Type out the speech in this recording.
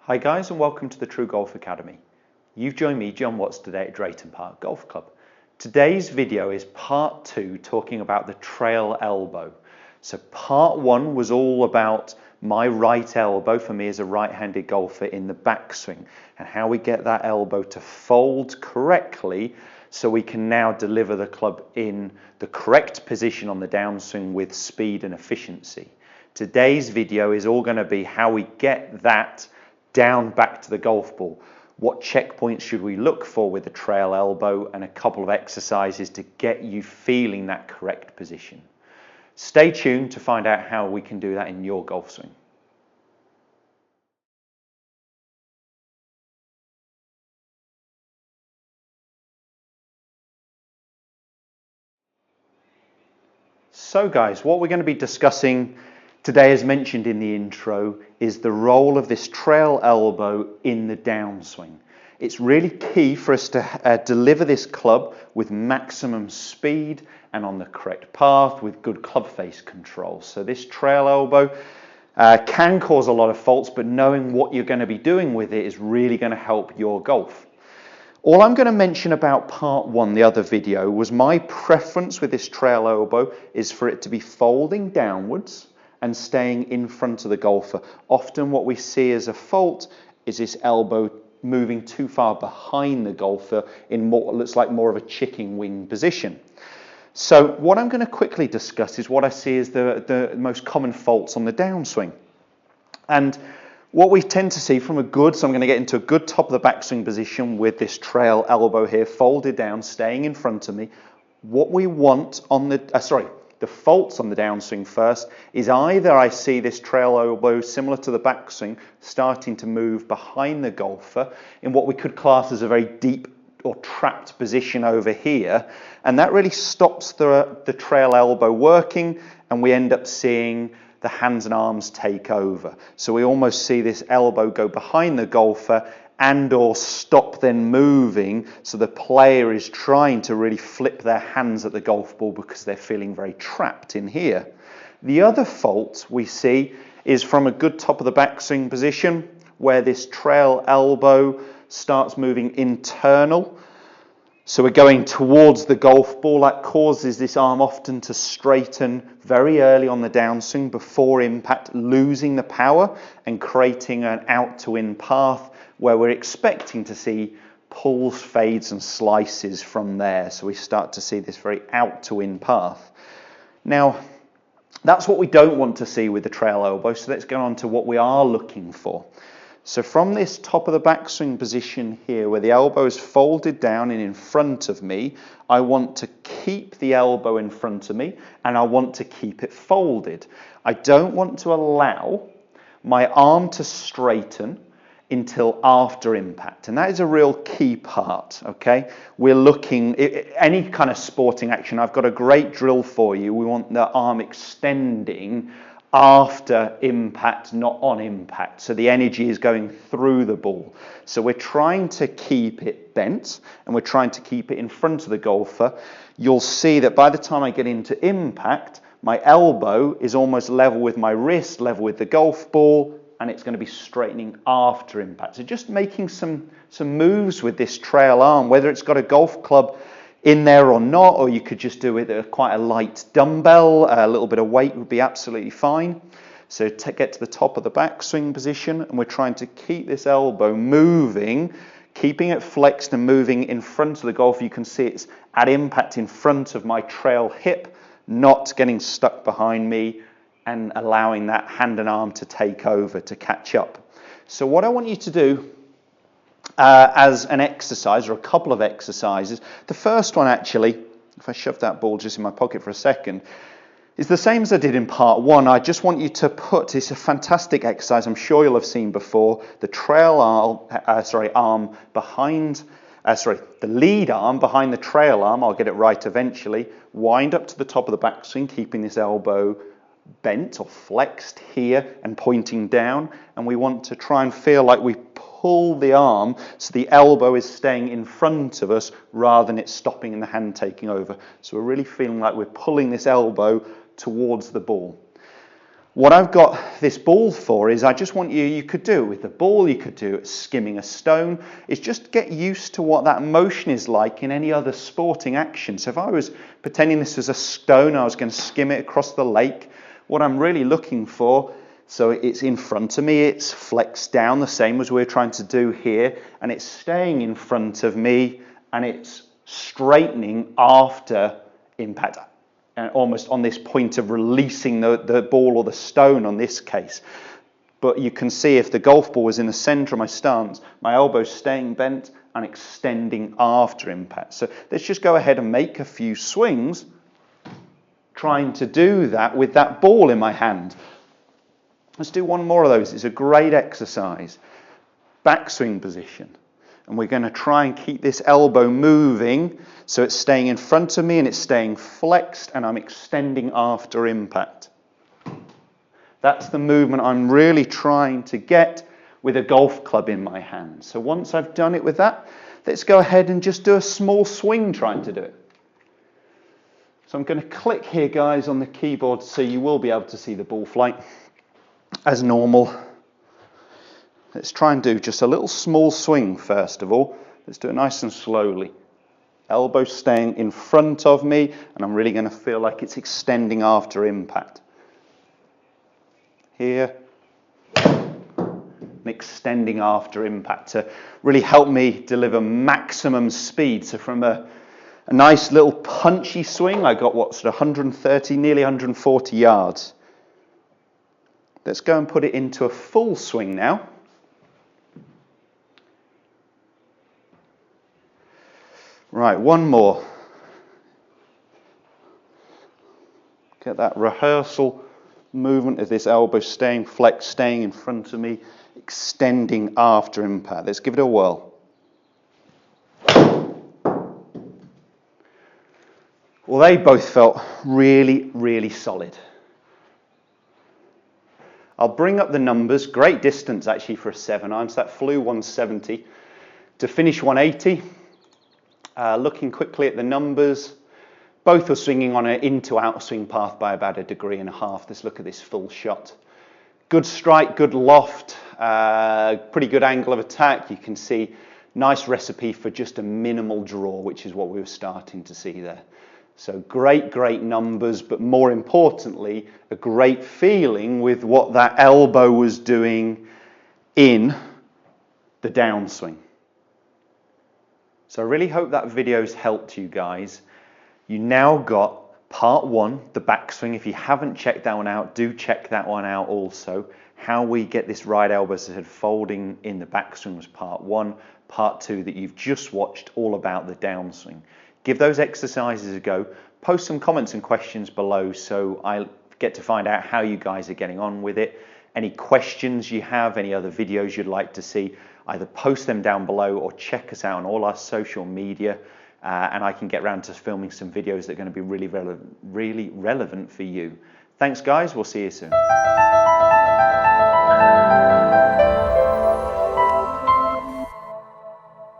Hi guys, and welcome to the TruGolf Academy. You've joined me, Jon Watts, today at Drayton Park Golf Club. Today's video is part 2, talking about the trail elbow. So part 1 was all about my right elbow, for me as a right-handed golfer, in the backswing, and how we get that elbow to fold correctly so we can now deliver the club in the correct position on the downswing with speed and efficiency. Today's video is all going to be how we get that down back to the golf ball. What checkpoints should we look for with the trail elbow, and a couple of exercises to get you feeling that correct position. Stay tuned to find out how we can do that in your golf swing. So guys, what we're going to be discussing today, as mentioned in the intro, is the role of this trail elbow in the downswing. It's really key for us to deliver this club with maximum speed and on the correct path with good club face control. So this trail elbow can cause a lot of faults, but knowing what you're going to be doing with it is really going to help your golf. All I'm going to mention about part 1, the other video, was my preference with this trail elbow is for it to be folding downwards and staying in front of the golfer. Often what we see as a fault is this elbow moving too far behind the golfer in what looks like more of a chicken wing position. So what I'm going to quickly discuss is what I see as the most common faults on the downswing. And what we tend to see from so I'm going to get into a good top of the backswing position with this trail elbow here, folded down, staying in front of me. What we want on the faults on the downswing first is either I see this trail elbow similar to the backswing starting to move behind the golfer in what we could class as a very deep or trapped position over here, and that really stops the trail elbow working, and we end up seeing the hands and arms take over. So we almost see this elbow go behind the golfer and or stop then moving, so the player is trying to really flip their hands at the golf ball because they're feeling very trapped in here. The other fault we see is from a good top of the backswing position where this trail elbow starts moving internal. So we're going towards the golf ball. That causes this arm often to straighten very early on the downswing before impact, losing the power and creating an out to in path where we're expecting to see pulls, fades and slices from there. So we start to see this very out to in path. Now, that's what we don't want to see with the trail elbow. So let's go on to what we are looking for. So from this top of the backswing position here, where the elbow is folded down and in front of me, I want to keep the elbow in front of me and I want to keep it folded. I don't want to allow my arm to straighten until after impact, and that is a real key part. Okay, we're looking any kind of sporting action. I've got a great drill for you. We want the arm extending after impact, not on impact, so the energy is going through the ball. So we're trying to keep it bent and we're trying to keep it in front of the golfer. You'll see that by the time I get into impact, my elbow is almost level with my wrist, level with the golf ball, and it's going to be straightening after impact. So just making some moves with this trail arm, whether it's got a golf club in there or not, or you could just do it with quite a light dumbbell, a little bit of weight would be absolutely fine. So get to the top of the backswing position, and we're trying to keep this elbow moving, keeping it flexed and moving in front of the golf. You can see it's at impact in front of my trail hip, not getting stuck behind me, and allowing that hand and arm to take over, to catch up. So what I want you to do as an exercise, or a couple of exercises, the first one actually, if I shove that ball just in my pocket for a second, is the same as I did in part 1. I just want you to put, it's a fantastic exercise, I'm sure you'll have seen before, the trail arm behind, the lead arm behind the trail arm, I'll get it right eventually, wind up to the top of the backswing, keeping this elbow bent or flexed here and pointing down, and we want to try and feel like we pull the arm so the elbow is staying in front of us rather than it stopping and the hand taking over. So we're really feeling like we're pulling this elbow towards the ball. What I've got this ball for is I just want you could do it with the ball, you could do it skimming a stone, is just get used to what that motion is like in any other sporting action. So if I was pretending this was a stone, I was going to skim it across the lake, what I'm really looking for, so it's in front of me, it's flexed down the same as we're trying to do here, and it's staying in front of me, and it's straightening after impact. And almost on this point of releasing the ball or the stone on this case. But you can see if the golf ball was in the centre of my stance, my elbow's staying bent and extending after impact. So let's just go ahead and make a few swings, trying to do that with that ball in my hand. Let's do one more of those. It's a great exercise. Backswing position. And we're going to try and keep this elbow moving so it's staying in front of me and it's staying flexed and I'm extending after impact. That's the movement I'm really trying to get with a golf club in my hand. So once I've done it with that, let's go ahead and just do a small swing trying to do it. So I'm going to click here, guys, on the keyboard so you will be able to see the ball flight as normal. Let's try and do just a little small swing first of all. Let's do it nice and slowly. Elbow staying in front of me, and I'm really going to feel like it's extending after impact. Here, and extending after impact to really help me deliver maximum speed. So from a nice little punchy swing, I got what, sort of 130, nearly 140 yards. Let's go and put it into a full swing now. Right, one more. Get that rehearsal movement of this elbow staying flexed, staying in front of me, extending after impact. Let's give it a whirl. Well, they both felt really, really solid. I'll bring up the numbers. Great distance actually for a 7-iron. So that flew 170 to finish 180. Looking quickly at the numbers, both were swinging on an in-to-out swing path by about 1.5 degrees. Let's look at this full shot. Good strike, good loft, pretty good angle of attack. You can see nice recipe for just a minimal draw, which is what we were starting to see there. So great, great numbers, but more importantly, a great feeling with what that elbow was doing in the downswing. So I really hope that video's helped you guys. You now got part 1, the backswing. If you haven't checked that one out, do check that one out also. How we get this right elbow, as I said, folding in the backswing was part 1. Part 2 that you've just watched, all about the downswing. Give those exercises a go. Post some comments and questions below so I get to find out how you guys are getting on with it. Any questions you have, any other videos you'd like to see, either post them down below or check us out on all our social media, and I can get around to filming some videos that are going to be really relevant for you. Thanks guys, we'll see you soon.